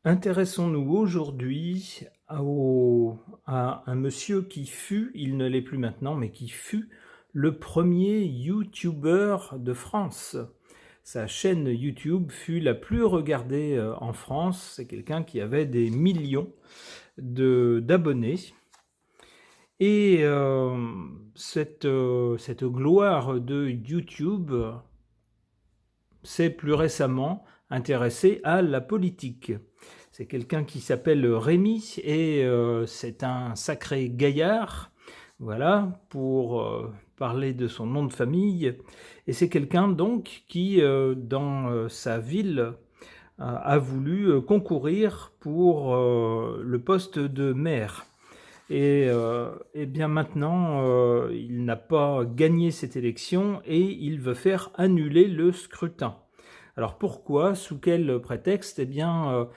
Intéressons-nous aujourd'hui à un monsieur qui fut, il ne l'est plus maintenant, mais qui fut le premier youtubeur de France. Sa chaîne YouTube fut la plus regardée en France. C'est quelqu'un qui avait des millions d'abonnés. Et cette gloire de YouTube s'est plus récemment intéressé à la politique. C'est quelqu'un qui s'appelle Rémi et c'est un sacré gaillard, voilà, pour parler de son nom de famille. Et c'est quelqu'un donc qui, dans sa ville, a voulu concourir pour le poste de maire. Et bien maintenant, il n'a pas gagné cette élection et il veut faire annuler le scrutin. Alors pourquoi? Sous quel prétexte? Eh bien,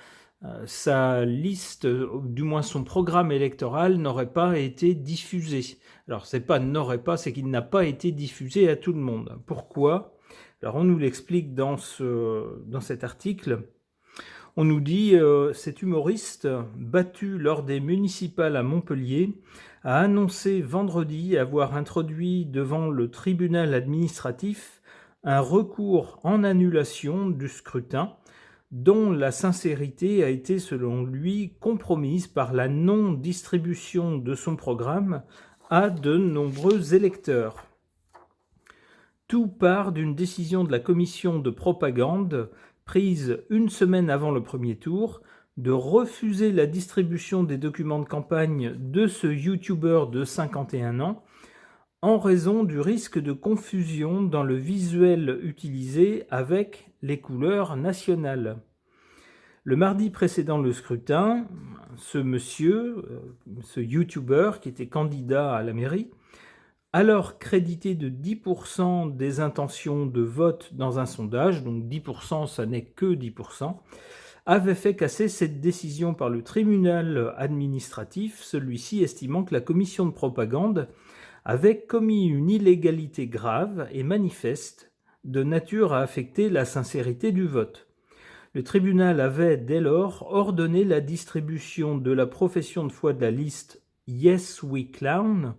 sa liste, du moins son programme électoral, n'aurait pas été diffusé. Alors c'est pas n'aurait pas, c'est qu'il n'a pas été diffusé à tout le monde. Pourquoi? Alors on nous l'explique dans cet article. On nous dit cet humoriste, battu lors des municipales à Montpellier, a annoncé vendredi avoir introduit devant le tribunal administratif un recours en annulation du scrutin dont la sincérité a été selon lui compromise par la non-distribution de son programme à de nombreux électeurs. Tout part d'une décision de la commission de propagande prise une semaine avant le premier tour de refuser la distribution des documents de campagne de ce youtubeur de 51 ans en raison du risque de confusion dans le visuel utilisé avec les couleurs nationales. Le mardi précédant le scrutin, ce monsieur, ce youtubeur qui était candidat à la mairie, alors crédité de 10% des intentions de vote dans un sondage, donc 10% ça n'est que 10%, avait fait casser cette décision par le tribunal administratif, celui-ci estimant que la commission de propagande avait commis une illégalité grave et manifeste de nature à affecter la sincérité du vote. Le tribunal avait dès lors ordonné la distribution de la profession de foi de la liste Yes We Clown,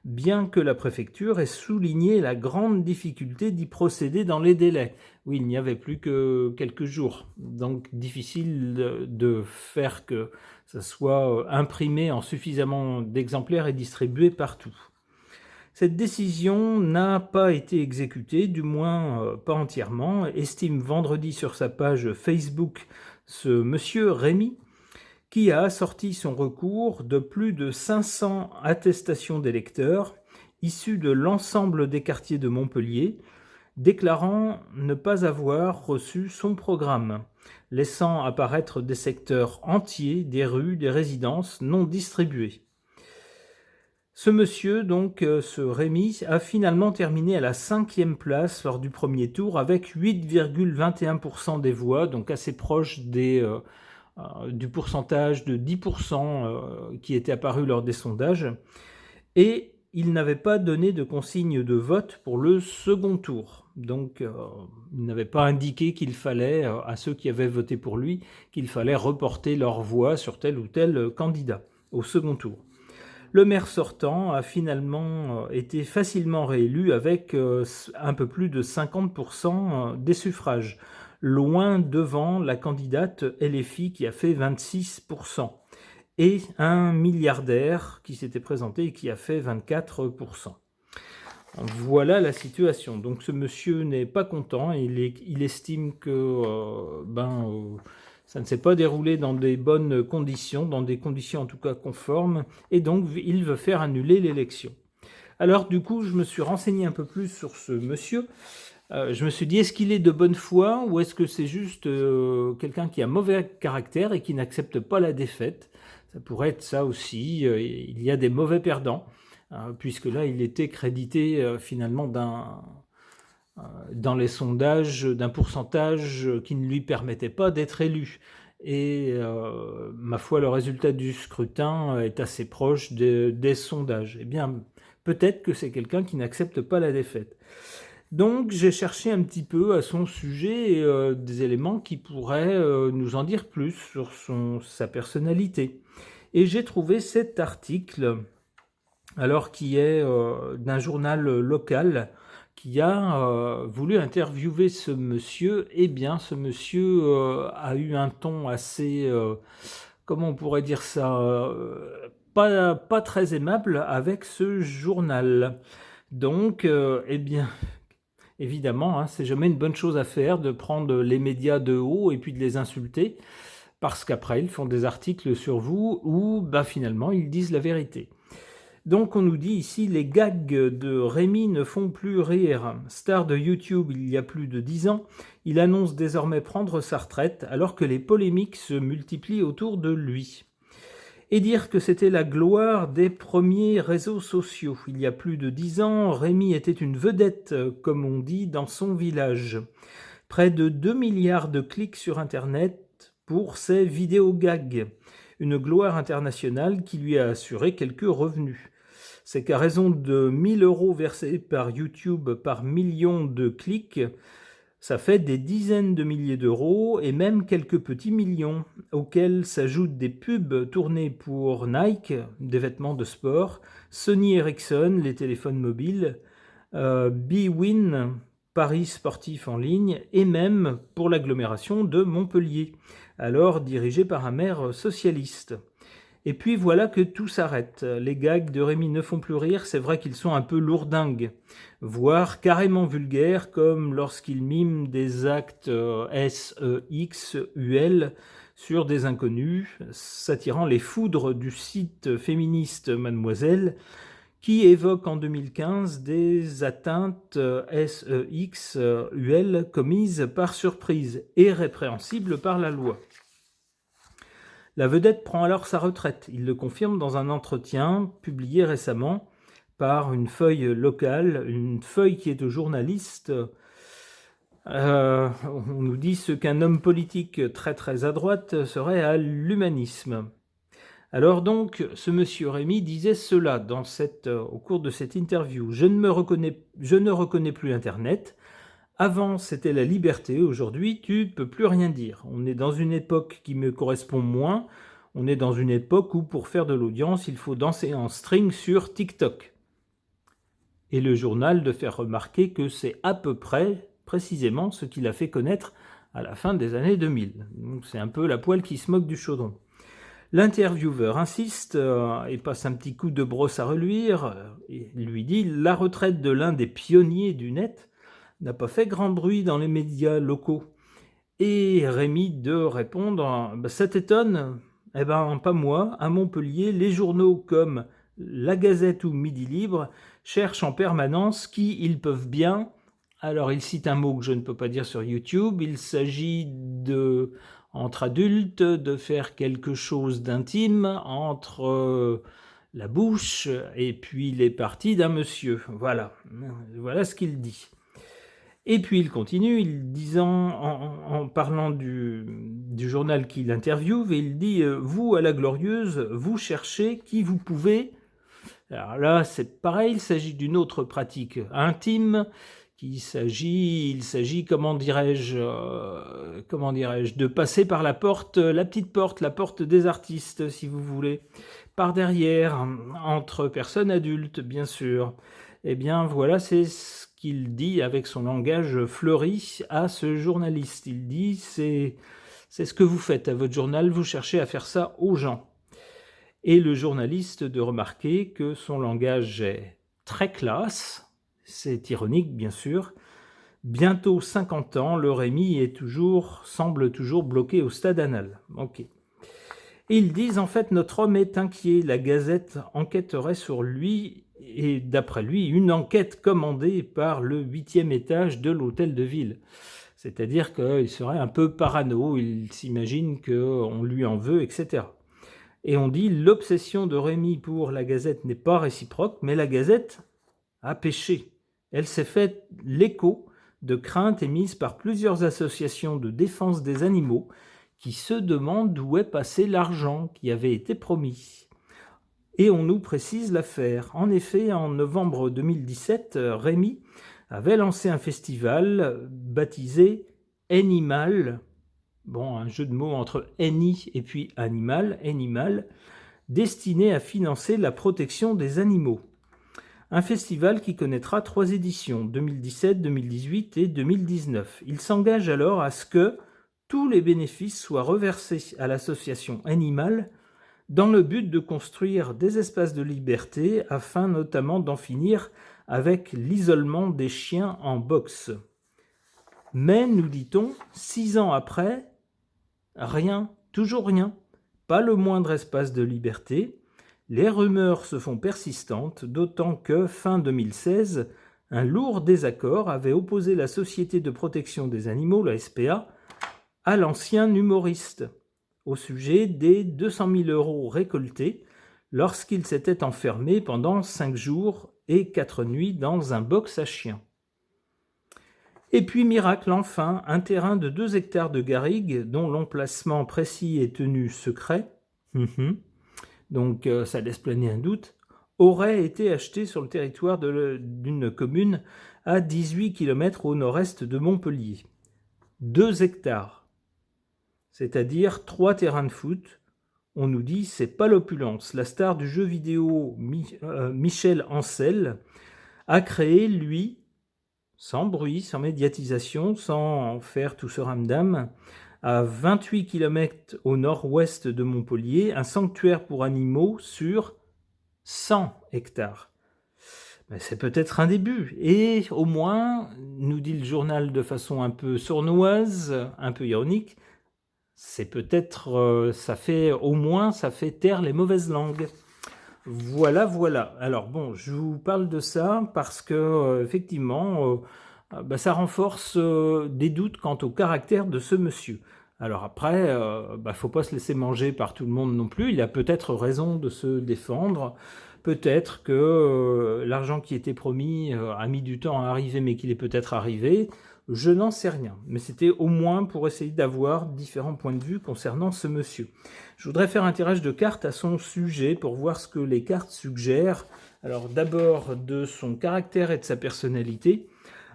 bien que la préfecture ait souligné la grande difficulté d'y procéder dans les délais. Oui, il n'y avait plus que quelques jours, donc difficile de faire que ça soit imprimé en suffisamment d'exemplaires et distribué partout. Cette décision n'a pas été exécutée, du moins pas entièrement, estime vendredi sur sa page Facebook ce monsieur Rémi, qui a assorti son recours de plus de 500 attestations d'électeurs issus de l'ensemble des quartiers de Montpellier, déclarant ne pas avoir reçu son programme, laissant apparaître des secteurs entiers, des rues, des résidences non distribuées. Ce monsieur, donc, ce Rémi, a finalement terminé à la 5e place lors du premier tour avec 8,21% des voix, donc assez proche du pourcentage de 10% qui était apparu lors des sondages. Et il n'avait pas donné de consigne de vote pour le second tour. Donc, il n'avait pas indiqué qu'il fallait, à ceux qui avaient voté pour lui, qu'il fallait reporter leur voix sur tel ou tel candidat au second tour. Le maire sortant a finalement été facilement réélu avec un peu plus de 50% des suffrages, loin devant la candidate LFI qui a fait 26%, et un milliardaire qui s'était présenté et qui a fait 24%. Voilà la situation. Donc ce monsieur n'est pas content, il estime que ça ne s'est pas déroulé dans des bonnes conditions, dans des conditions en tout cas conformes, et donc il veut faire annuler l'élection. Alors du coup, je me suis renseigné un peu plus sur ce monsieur. Je me suis dit, est-ce qu'il est de bonne foi ou est-ce que c'est juste quelqu'un qui a mauvais caractère et qui n'accepte pas la défaite? Ça pourrait être ça aussi. Il y a des mauvais perdants, puisque là, il était crédité finalement dans les sondages d'un pourcentage qui ne lui permettait pas d'être élu. Et ma foi, le résultat du scrutin est assez proche des sondages. Eh bien, peut-être que c'est quelqu'un qui n'accepte pas la défaite. Donc j'ai cherché un petit peu à son sujet des éléments qui pourraient nous en dire plus sur sa personnalité. Et j'ai trouvé cet article, alors qui est d'un journal local, qui a voulu interviewer ce monsieur. Eh bien, ce monsieur a eu un ton assez, comment on pourrait dire ça, pas très aimable avec ce journal. Donc, eh bien, évidemment, hein, c'est jamais une bonne chose à faire de prendre les médias de haut et puis de les insulter, parce qu'après, ils font des articles sur vous où, finalement, ils disent la vérité. Donc on nous dit ici, les gags de Rémi ne font plus rire. Star de YouTube il y a plus de 10 ans, il annonce désormais prendre sa retraite alors que les polémiques se multiplient autour de lui. Et dire que c'était la gloire des premiers réseaux sociaux. Il y a plus de 10 ans, Rémi était une vedette, comme on dit, dans son village. Près de 2 milliards de clics sur Internet pour ses vidéos gags. Une gloire internationale qui lui a assuré quelques revenus. C'est qu'à raison de 1000 € versés par YouTube par million de clics, ça fait des dizaines de milliers d'euros et même quelques petits millions, auxquels s'ajoutent des pubs tournées pour Nike, des vêtements de sport, Sony Ericsson, les téléphones mobiles, bwin, Paris sportif en ligne, et même pour l'agglomération de Montpellier, alors dirigée par un maire socialiste. Et puis voilà que tout s'arrête. Les gags de Rémi ne font plus rire, c'est vrai qu'ils sont un peu lourdingues, voire carrément vulgaires, comme lorsqu'il mime des actes SEXUL sur des inconnus, s'attirant les foudres du site féministe Mademoiselle, qui évoque en 2015 des atteintes SEXUL commises par surprise et répréhensibles par la loi. La vedette prend alors sa retraite. Il le confirme dans un entretien publié récemment par une feuille locale, une feuille qui est au journaliste. On nous dit ce qu'un homme politique très très à droite serait à l'humanisme. Alors donc, ce monsieur Rémi disait cela au cours de cette interview. Je ne reconnais plus Internet. Avant, c'était la liberté. Aujourd'hui, tu ne peux plus rien dire. On est dans une époque qui me correspond moins. On est dans une époque où, pour faire de l'audience, il faut danser en string sur TikTok. Et le journal de faire remarquer que c'est à peu près, précisément, ce qu'il a fait connaître à la fin des années 2000. Donc c'est un peu la poêle qui se moque du chaudron. L'intervieweur insiste et passe un petit coup de brosse à reluire et lui dit « La retraite de l'un des pionniers du net n'a pas fait grand bruit dans les médias locaux. » Et Rémi de répondre « Ça t'étonne ? Eh ben, pas moi. À Montpellier, les journaux comme La Gazette ou Midi Libre cherchent en permanence qui ils peuvent bien. » Alors, il cite un mot que je ne peux pas dire sur YouTube. Il s'agit de, entre adultes, de faire quelque chose d'intime entre la bouche et puis les parties d'un monsieur. Voilà ce qu'il dit. Et puis il continue, en parlant du journal qu'il interviewe, et il dit « Vous, à la Glorieuse, vous cherchez qui vous pouvez. » Alors là, c'est pareil, il s'agit d'une autre pratique intime, il s'agit, comment dirais-je, de passer par la porte, la petite porte, la porte des artistes, si vous voulez, par derrière, entre personnes adultes, bien sûr. Eh bien, voilà, c'est ce qu'il dit avec son langage fleuri à ce journaliste. Il dit, c'est ce que vous faites à votre journal, vous cherchez à faire ça aux gens. Et le journaliste de remarquer que son langage est très classe, c'est ironique bien sûr. Bientôt 50 ans, le Rémi semble toujours bloqué au stade anal. Ok. Et ils disent en fait notre homme est inquiet, la Gazette enquêterait sur lui et d'après lui une enquête commandée par le 8e étage de l'hôtel de ville. C'est-à-dire qu'il serait un peu parano, il s'imagine qu'on lui en veut, etc. Et on dit l'obsession de Rémi pour la Gazette n'est pas réciproque, mais la Gazette a péché. Elle s'est fait l'écho de craintes émises par plusieurs associations de défense des animaux qui se demandent d'où est passé l'argent qui avait été promis. Et on nous précise l'affaire. En effet, en novembre 2017, Rémi avait lancé un festival baptisé Animal, bon, un jeu de mots entre Any et puis Animal, destiné à financer la protection des animaux. Un festival qui connaîtra 3 éditions, 2017, 2018 et 2019. Il s'engage alors à ce que tous les bénéfices soient reversés à l'association Animal dans le but de construire des espaces de liberté afin notamment d'en finir avec l'isolement des chiens en boxe. Mais, nous dit-on, 6 ans après, rien, toujours rien, pas le moindre espace de liberté. Les rumeurs se font persistantes, d'autant que, fin 2016, un lourd désaccord avait opposé la Société de protection des animaux, la SPA, à l'ancien humoriste, au sujet des 200 000 € récoltés lorsqu'il s'était enfermé pendant 5 jours et 4 nuits dans un box à chiens. Et puis, miracle enfin, un terrain de 2 hectares de garrigues, dont l'emplacement précis est tenu secret, donc ça laisse planer un doute, aurait été acheté sur le territoire d'une commune à 18 km au nord-est de Montpellier. 2 hectares, c'est-à-dire 3 terrains de foot. On nous dit c'est pas l'opulence. La star du jeu vidéo Michel Ancel a créé, lui, sans bruit, sans médiatisation, sans faire tout ce ramdam, à 28 km au nord-ouest de Montpellier, un sanctuaire pour animaux sur 100 hectares. Mais c'est peut-être un début. Et au moins, nous dit le journal de façon un peu sournoise, un peu ironique, c'est peut-être, ça fait taire les mauvaises langues. Voilà. Alors bon, je vous parle de ça parce que effectivement, ça renforce des doutes quant au caractère de ce monsieur. Alors après, faut pas se laisser manger par tout le monde non plus. Il a peut-être raison de se défendre. Peut-être que l'argent qui était promis a mis du temps à arriver, mais qu'il est peut-être arrivé. Je n'en sais rien, mais c'était au moins pour essayer d'avoir différents points de vue concernant ce monsieur. Je voudrais faire un tirage de cartes à son sujet pour voir ce que les cartes suggèrent. Alors d'abord de son caractère et de sa personnalité,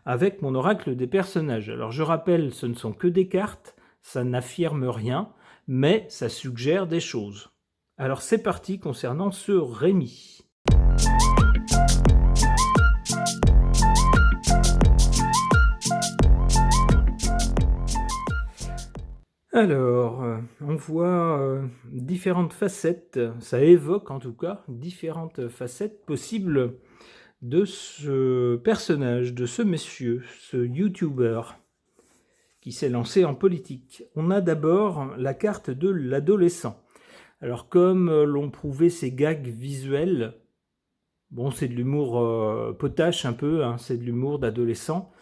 avec mon oracle des personnages. Alors je rappelle, ce ne sont que des cartes, ça n'affirme rien, mais ça suggère des choses. Alors c'est parti concernant ce Rémi. Alors, on voit différentes facettes, ça évoque en tout cas différentes facettes possibles de ce personnage, de ce monsieur, ce YouTuber qui s'est lancé en politique. On a d'abord la carte de l'adolescent. Alors comme l'ont prouvé ces gags visuels, bon c'est de l'humour potache un peu, hein, c'est de l'humour d'adolescent.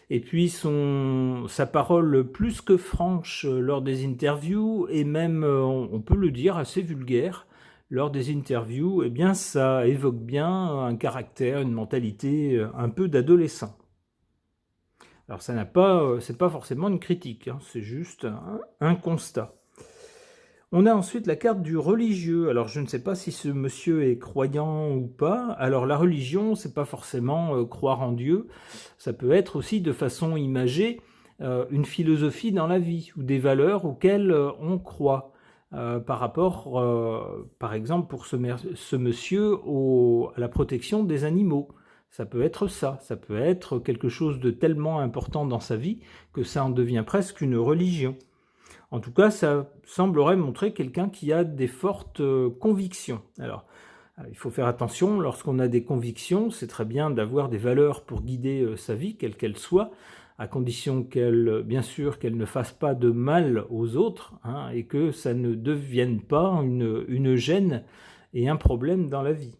Et puis sa parole plus que franche lors des interviews, et même, on peut le dire, assez vulgaire lors des interviews, eh bien ça évoque bien un caractère, une mentalité un peu d'adolescent. Alors c'est pas forcément une critique, hein, c'est juste un constat. On a ensuite la carte du religieux. Alors je ne sais pas si ce monsieur est croyant ou pas. Alors la religion, c'est pas forcément croire en Dieu. Ça peut être aussi de façon imagée une philosophie dans la vie ou des valeurs auxquelles on croit. Par rapport, par exemple, pour ce monsieur à la protection des animaux. Ça peut être ça peut être quelque chose de tellement important dans sa vie que ça en devient presque une religion. En tout cas, ça semblerait montrer quelqu'un qui a des fortes convictions. Alors, il faut faire attention, lorsqu'on a des convictions, c'est très bien d'avoir des valeurs pour guider sa vie, quelle qu'elle soit, à condition bien sûr, qu'elle ne fasse pas de mal aux autres, hein, et que ça ne devienne pas une gêne et un problème dans la vie.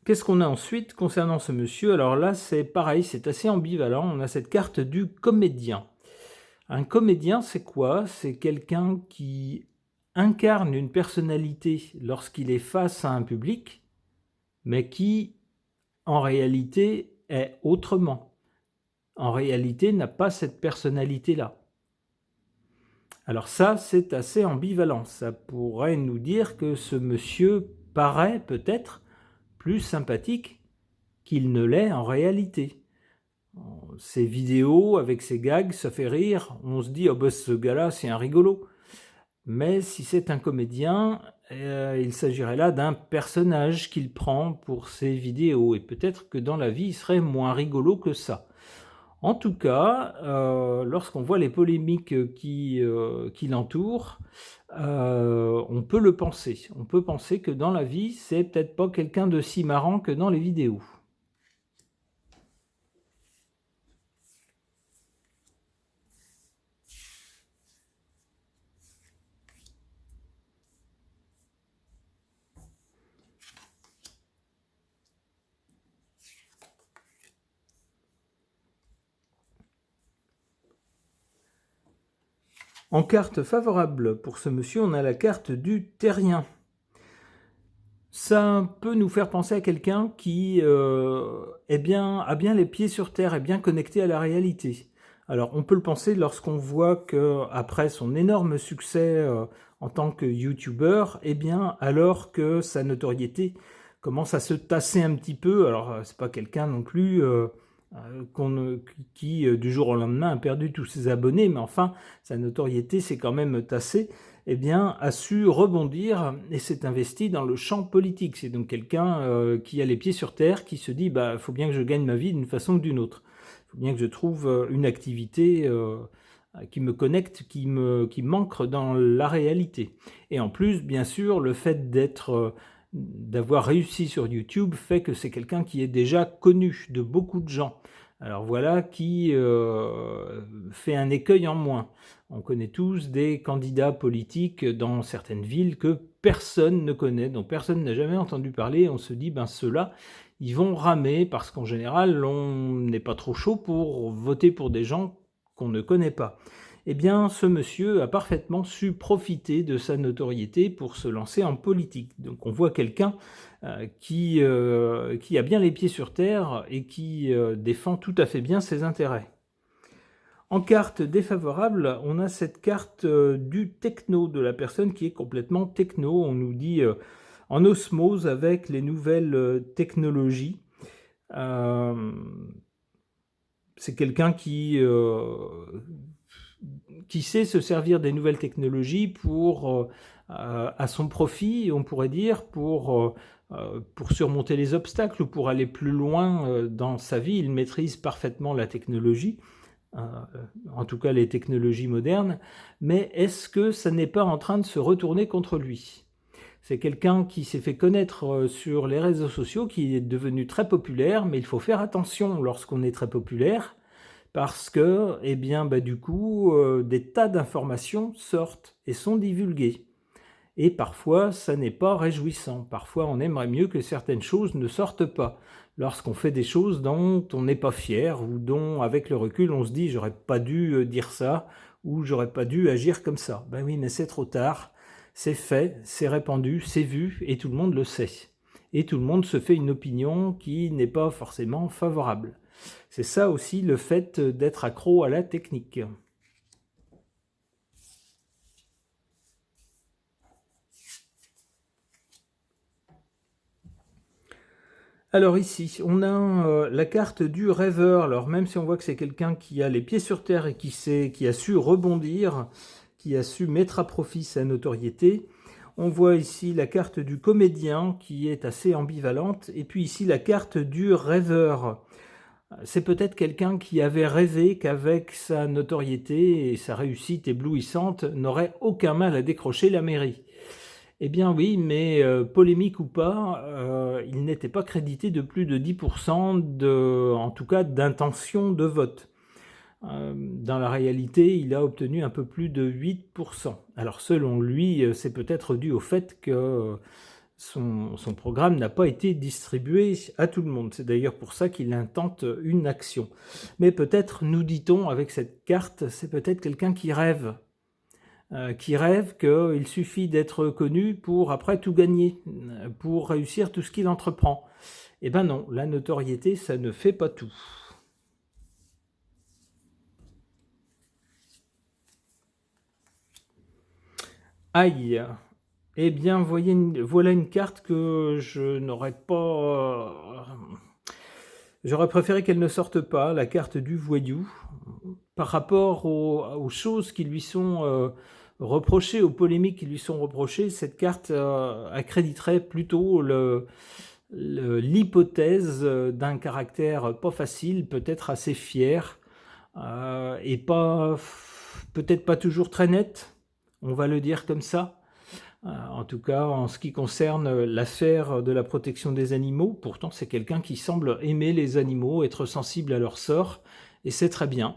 Qu'est-ce qu'on a ensuite concernant ce monsieur? Alors là, c'est pareil, c'est assez ambivalent. On a cette carte du comédien. Un comédien, c'est quoi? C'est quelqu'un qui incarne une personnalité lorsqu'il est face à un public, mais qui, en réalité, est autrement. En réalité, n'a pas cette personnalité-là. Alors ça, c'est assez ambivalent. Ça pourrait nous dire que ce monsieur paraît peut-être plus sympathique qu'il ne l'est en réalité. Ses vidéos avec ses gags, ça fait rire, on se dit « oh ben ce gars-là c'est un rigolo ». Mais si c'est un comédien, il s'agirait là d'un personnage qu'il prend pour ses vidéos, et peut-être que dans la vie il serait moins rigolo que ça. En tout cas, lorsqu'on voit les polémiques qui l'entourent, on peut le penser. On peut penser que dans la vie, c'est peut-être pas quelqu'un de si marrant que dans les vidéos. En carte favorable pour ce monsieur, on a la carte du terrien. Ça peut nous faire penser à quelqu'un qui a bien les pieds sur terre, est bien connecté à la réalité. Alors on peut le penser lorsqu'on voit qu'après son énorme succès en tant que youtubeur, alors que sa notoriété commence à se tasser un petit peu, alors c'est pas quelqu'un non plus qui du jour au lendemain a perdu tous ses abonnés, mais enfin sa notoriété s'est quand même tassée, a su rebondir et s'est investi dans le champ politique. C'est donc quelqu'un qui a les pieds sur terre, qui se dit « faut bien que je gagne ma vie d'une façon ou d'une autre. Il faut bien que je trouve une activité qui me connecte, qui m'ancre dans la réalité. » Et en plus, bien sûr, le fait d'avoir réussi sur YouTube fait que c'est quelqu'un qui est déjà connu de beaucoup de gens. Alors voilà qui fait un écueil en moins. On connaît tous des candidats politiques dans certaines villes que personne ne connaît, dont personne n'a jamais entendu parler. On se dit, ceux-là, ils vont ramer parce qu'en général, on n'est pas trop chaud pour voter pour des gens qu'on ne connaît pas. Ce monsieur a parfaitement su profiter de sa notoriété pour se lancer en politique. Donc on voit quelqu'un qui a bien les pieds sur terre et qui défend tout à fait bien ses intérêts. En carte défavorable, on a cette carte du techno, de la personne qui est complètement techno. On nous dit en osmose avec les nouvelles technologies. C'est quelqu'un qui sait se servir des nouvelles technologies à son profit, on pourrait dire, pour surmonter les obstacles ou pour aller plus loin dans sa vie. Il maîtrise parfaitement la technologie, en tout cas les technologies modernes, mais est-ce que ça n'est pas en train de se retourner contre lui ? C'est quelqu'un qui s'est fait connaître sur les réseaux sociaux, qui est devenu très populaire, mais il faut faire attention lorsqu'on est très populaire, parce que, du coup, des tas d'informations sortent et sont divulguées. Et parfois, ça n'est pas réjouissant. Parfois, on aimerait mieux que certaines choses ne sortent pas. Lorsqu'on fait des choses dont on n'est pas fier, ou dont, avec le recul, on se dit « j'aurais pas dû dire ça » ou « j'aurais pas dû agir comme ça ». Ben oui, mais c'est trop tard. C'est fait, c'est répandu, c'est vu, et tout le monde le sait. Et tout le monde se fait une opinion qui n'est pas forcément favorable. C'est ça aussi le fait d'être accro à la technique. Alors ici, on a la carte du rêveur. Alors même si on voit que c'est quelqu'un qui a les pieds sur terre et qui a su rebondir, qui a su mettre à profit sa notoriété, on voit ici la carte du comédien qui est assez ambivalente, et puis ici la carte du rêveur. C'est peut-être quelqu'un qui avait rêvé qu'avec sa notoriété et sa réussite éblouissante, n'aurait aucun mal à décrocher la mairie. Eh bien oui, mais polémique ou pas, il n'était pas crédité de plus de 10% en tout cas d'intention de vote. Dans la réalité, il a obtenu un peu plus de 8%. Alors selon lui, c'est peut-être dû au fait que son programme n'a pas été distribué à tout le monde. C'est d'ailleurs pour ça qu'il intente une action. Mais peut-être, nous dit-on avec cette carte, c'est peut-être quelqu'un qui rêve qu'il suffit d'être connu pour après tout gagner, pour réussir tout ce qu'il entreprend. Eh ben non, la notoriété, ça ne fait pas tout. Aïe. Eh bien, voilà une carte que je n'aurais pas J'aurais préféré qu'elle ne sorte pas, la carte du voyou, par rapport aux choses qui lui sont reprochées, aux polémiques qui lui sont reprochées. Cette carte accréditerait plutôt l'hypothèse d'un caractère pas facile, peut-être assez fier, et peut-être pas toujours très net, on va le dire comme ça. En tout cas, en ce qui concerne l'affaire de la protection des animaux, pourtant c'est quelqu'un qui semble aimer les animaux, être sensible à leur sort, et c'est très bien.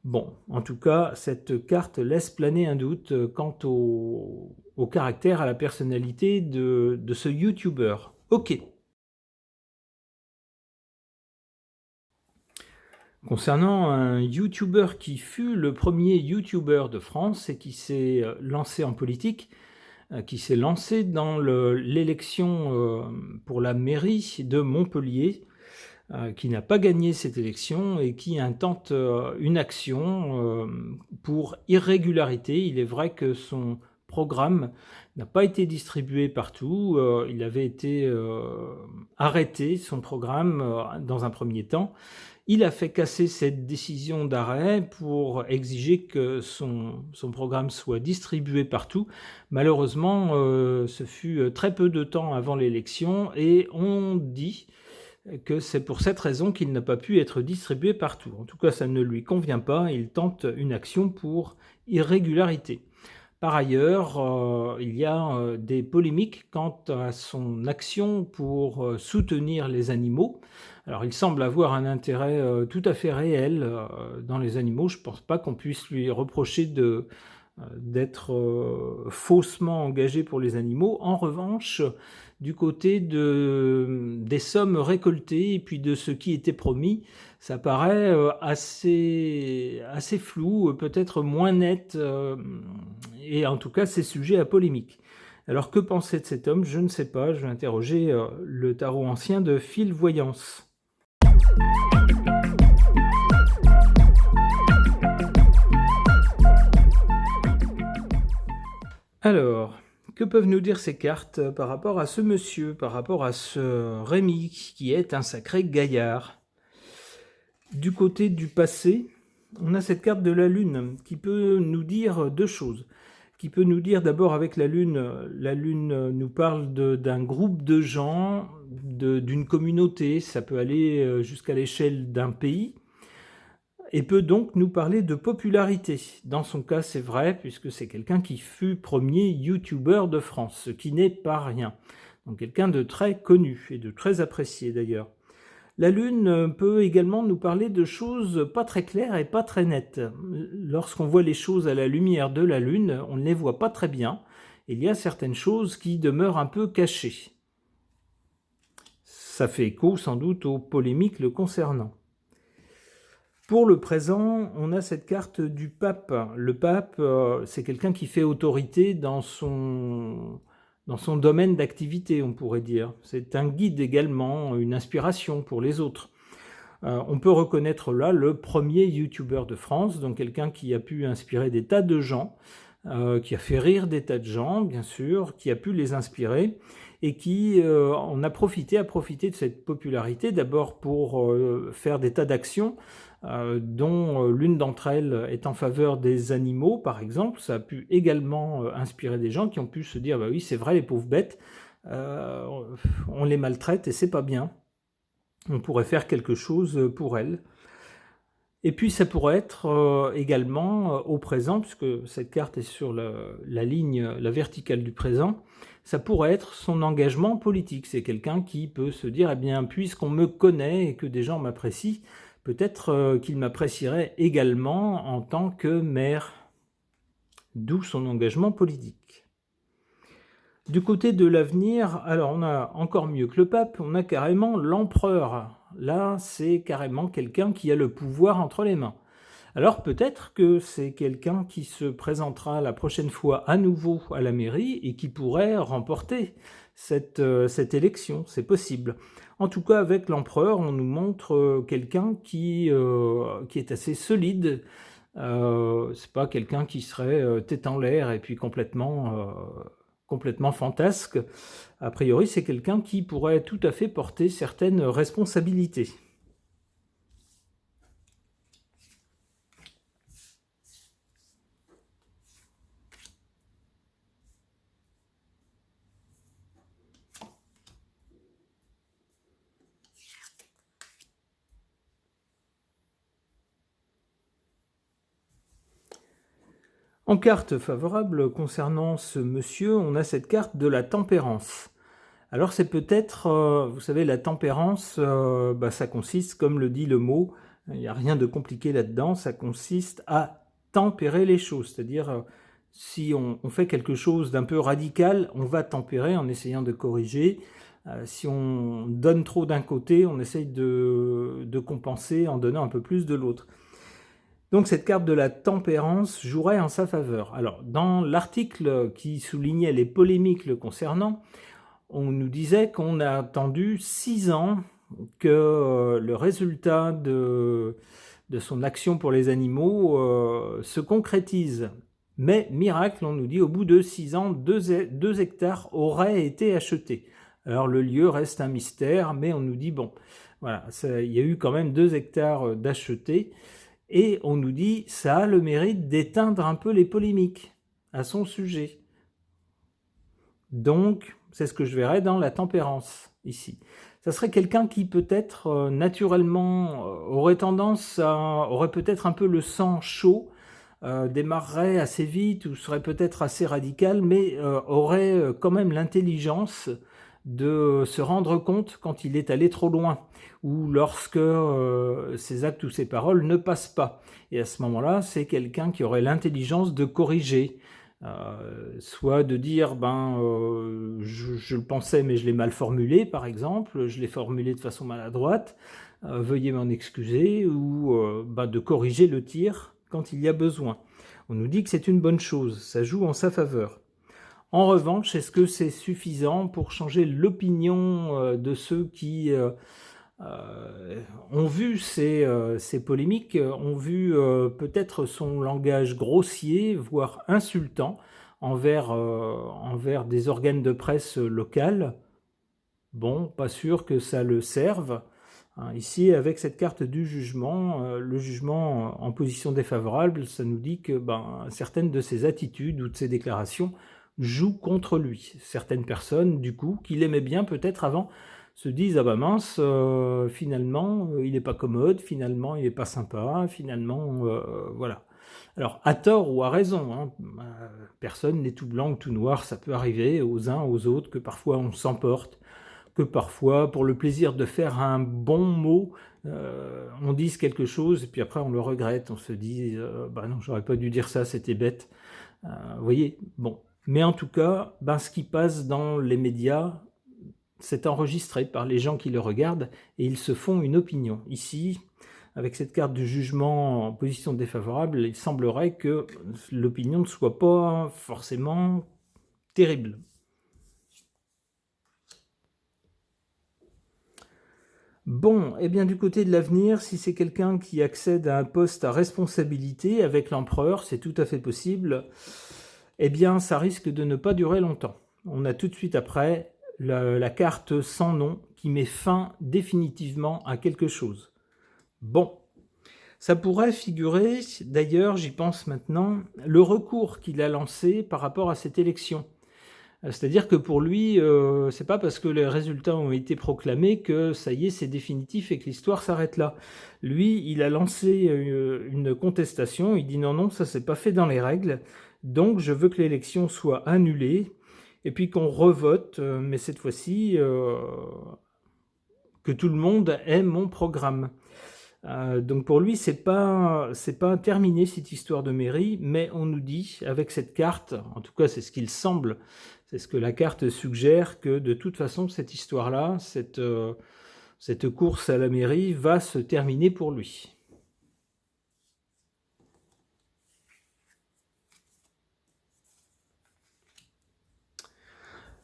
Bon, en tout cas, cette carte laisse planer un doute quant au caractère, à la personnalité de ce YouTuber. Ok. Concernant un YouTuber qui fut le premier YouTuber de France et qui s'est lancé en politique, qui s'est lancé dans l'élection pour la mairie de Montpellier, qui n'a pas gagné cette élection et qui intente une action pour irrégularité. Il est vrai que son programme n'a pas été distribué partout. Il avait été arrêté, son programme, dans un premier temps. Il a fait casser cette décision d'arrêt pour exiger que son programme soit distribué partout. Malheureusement, ce fut très peu de temps avant l'élection et on dit que c'est pour cette raison qu'il n'a pas pu être distribué partout. En tout cas, ça ne lui convient pas. Il tente une action pour irrégularité. Par ailleurs, il y a des polémiques quant à son action pour soutenir les animaux. Alors, il semble avoir un intérêt tout à fait réel dans les animaux. Je ne pense pas qu'on puisse lui reprocher d'être faussement engagé pour les animaux. En revanche, du côté des sommes récoltées et puis de ce qui était promis, ça paraît assez flou, peut-être moins net, et en tout cas c'est sujet à polémique. Alors que penser de cet homme? Je ne sais pas, je vais interroger le tarot ancien de Phil Voyance. Alors, que peuvent nous dire ces cartes par rapport à ce monsieur, par rapport à ce Rémi, qui est un sacré gaillard? Du côté du passé, on a cette carte de la Lune qui peut nous dire deux choses. Qui peut nous dire d'abord avec la Lune nous parle d'un groupe de gens, d'une communauté, ça peut aller jusqu'à l'échelle d'un pays, et peut donc nous parler de popularité. Dans son cas, c'est vrai, puisque c'est quelqu'un qui fut premier YouTuber de France, ce qui n'est pas rien. Donc quelqu'un de très connu et de très apprécié d'ailleurs. La Lune peut également nous parler de choses pas très claires et pas très nettes. Lorsqu'on voit les choses à la lumière de la Lune, on ne les voit pas très bien. Il y a certaines choses qui demeurent un peu cachées. Ça fait écho sans doute aux polémiques le concernant. Pour le présent, on a cette carte du pape. Le pape, c'est quelqu'un qui fait autorité dans son domaine d'activité, on pourrait dire. C'est un guide également, une inspiration pour les autres. On peut reconnaître là le premier YouTuber de France, donc quelqu'un qui a pu inspirer des tas de gens, qui a fait rire des tas de gens, bien sûr, qui a pu les inspirer, et qui en a profité de cette popularité, d'abord pour faire des tas d'actions, dont l'une d'entre elles est en faveur des animaux, par exemple. Ça a pu également inspirer des gens qui ont pu se dire, bah oui, c'est vrai, les pauvres bêtes, on les maltraite et c'est pas bien. On pourrait faire quelque chose pour elles. Et puis ça pourrait être également au présent, puisque cette carte est sur la ligne, la verticale du présent, ça pourrait être son engagement politique. C'est quelqu'un qui peut se dire, eh bien, puisqu'on me connaît et que des gens m'apprécient, peut-être qu'il m'apprécierait également en tant que maire, d'où son engagement politique. Du côté de l'avenir, alors on a encore mieux que le pape, on a carrément l'empereur. Là, c'est carrément quelqu'un qui a le pouvoir entre les mains. Alors peut-être que c'est quelqu'un qui se présentera la prochaine fois à nouveau à la mairie et qui pourrait remporter cette élection, c'est possible. En tout cas, avec l'empereur, on nous montre quelqu'un qui est assez solide. C'est pas quelqu'un qui serait tête en l'air et puis complètement fantasque. A priori, c'est quelqu'un qui pourrait tout à fait porter certaines responsabilités. En carte favorable concernant ce monsieur, on a cette carte de la tempérance. Alors c'est peut-être, vous savez, la tempérance, ça consiste, comme le dit le mot, il n'y a rien de compliqué là-dedans, ça consiste à tempérer les choses, c'est-à-dire si on fait quelque chose d'un peu radical, on va tempérer en essayant de corriger. Si on donne trop d'un côté, on essaye de compenser en donnant un peu plus de l'autre. Donc cette carte de la tempérance jouerait en sa faveur. Alors dans l'article qui soulignait les polémiques le concernant, on nous disait qu'on a attendu 6 ans que le résultat de son action pour les animaux se concrétise. Mais miracle, on nous dit, au bout de 6 ans, 2 hectares auraient été achetés. Alors le lieu reste un mystère, mais on nous dit, bon, voilà, il y a eu quand même 2 hectares d'achetés. Et on nous dit, ça a le mérite d'éteindre un peu les polémiques à son sujet. Donc, c'est ce que je verrais dans la tempérance, ici. Ça serait quelqu'un qui peut-être, naturellement, aurait peut-être un peu le sang chaud, démarrerait assez vite ou serait peut-être assez radical, mais aurait quand même l'intelligence de se rendre compte quand il est allé trop loin ou lorsque ses actes ou ses paroles ne passent pas. Et à ce moment-là, c'est quelqu'un qui aurait l'intelligence de corriger, soit de dire je le pensais mais je l'ai mal formulé par exemple, je l'ai formulé de façon maladroite, veuillez m'en excuser, ou de corriger le tir quand il y a besoin. On nous dit que c'est une bonne chose, ça joue en sa faveur. En revanche, est-ce que c'est suffisant pour changer l'opinion de ceux qui ont vu ces polémiques, ont vu peut-être son langage grossier, voire insultant, envers des organes de presse locales? Bon, pas sûr que ça le serve. Ici, avec cette carte du jugement, le jugement en position défavorable, ça nous dit que certaines de ses attitudes ou de ses déclarations jouent contre lui. Certaines personnes, du coup, qui l'aimaient bien peut-être avant, se disent « Ah bah mince, finalement, il n'est pas commode, finalement, il n'est pas sympa, finalement, voilà ». Alors, à tort ou à raison, hein, personne n'est tout blanc ou tout noir, ça peut arriver aux uns, aux autres, que parfois on s'emporte, que parfois, pour le plaisir de faire un bon mot, on dise quelque chose, et puis après on le regrette, on se dit non, j'aurais pas dû dire ça, c'était bête. Vous voyez, bon. Mais en tout cas, ce qui passe dans les médias, c'est enregistré par les gens qui le regardent, et ils se font une opinion. Ici, avec cette carte du jugement en position défavorable, il semblerait que l'opinion ne soit pas forcément terrible. Bon, eh bien du côté de l'avenir, si c'est quelqu'un qui accède à un poste à responsabilité avec l'empereur, c'est tout à fait possible, eh bien ça risque de ne pas durer longtemps. On a tout de suite après la carte sans nom qui met fin définitivement à quelque chose. Bon, ça pourrait figurer, d'ailleurs j'y pense maintenant, le recours qu'il a lancé par rapport à cette élection. C'est-à-dire que pour lui, c'est pas parce que les résultats ont été proclamés que ça y est, c'est définitif et que l'histoire s'arrête là. Lui, il a lancé une contestation, il dit non, ça s'est pas fait dans les règles, donc je veux que l'élection soit annulée, et puis qu'on revote, mais cette fois-ci, que tout le monde ait mon programme. Donc pour lui, c'est pas terminé cette histoire de mairie, mais on nous dit, avec cette carte, en tout cas c'est ce qu'il semble, c'est ce que la carte suggère, que de toute façon cette histoire-là, cette course à la mairie va se terminer pour lui.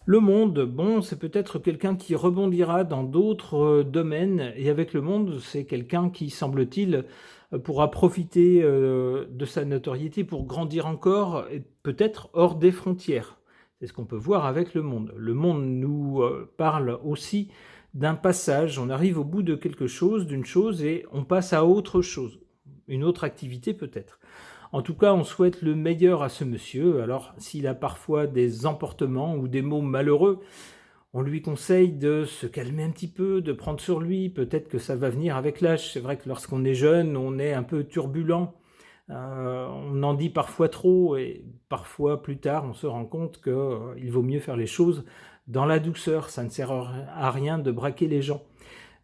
Le monde, bon, c'est peut-être quelqu'un qui rebondira dans d'autres domaines, et avec le monde, c'est quelqu'un qui, semble-t-il, pourra profiter de sa notoriété pour grandir encore, et peut-être hors des frontières. C'est ce qu'on peut voir avec le monde. Le monde nous parle aussi d'un passage. On arrive au bout de quelque chose, d'une chose, et on passe à autre chose. Une autre activité peut-être. En tout cas, on souhaite le meilleur à ce monsieur. Alors, s'il a parfois des emportements ou des mots malheureux, on lui conseille de se calmer un petit peu, de prendre sur lui. Peut-être que ça va venir avec l'âge. C'est vrai que lorsqu'on est jeune, on est un peu turbulent. On en dit parfois trop et parfois plus tard on se rend compte qu'il vaut mieux faire les choses dans la douceur, ça ne sert à rien de braquer les gens.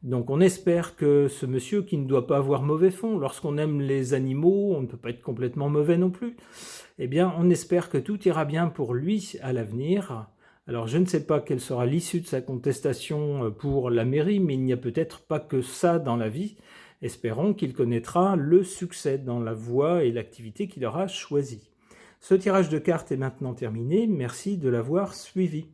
Donc on espère que ce monsieur, qui ne doit pas avoir mauvais fond, lorsqu'on aime les animaux, on ne peut pas être complètement mauvais non plus, eh bien on espère que tout ira bien pour lui à l'avenir. Alors je ne sais pas quelle sera l'issue de sa contestation pour la mairie, mais il n'y a peut-être pas que ça dans la vie. Espérons qu'il connaîtra le succès dans la voie et l'activité qu'il aura choisie. Ce tirage de cartes est maintenant terminé, merci de l'avoir suivi.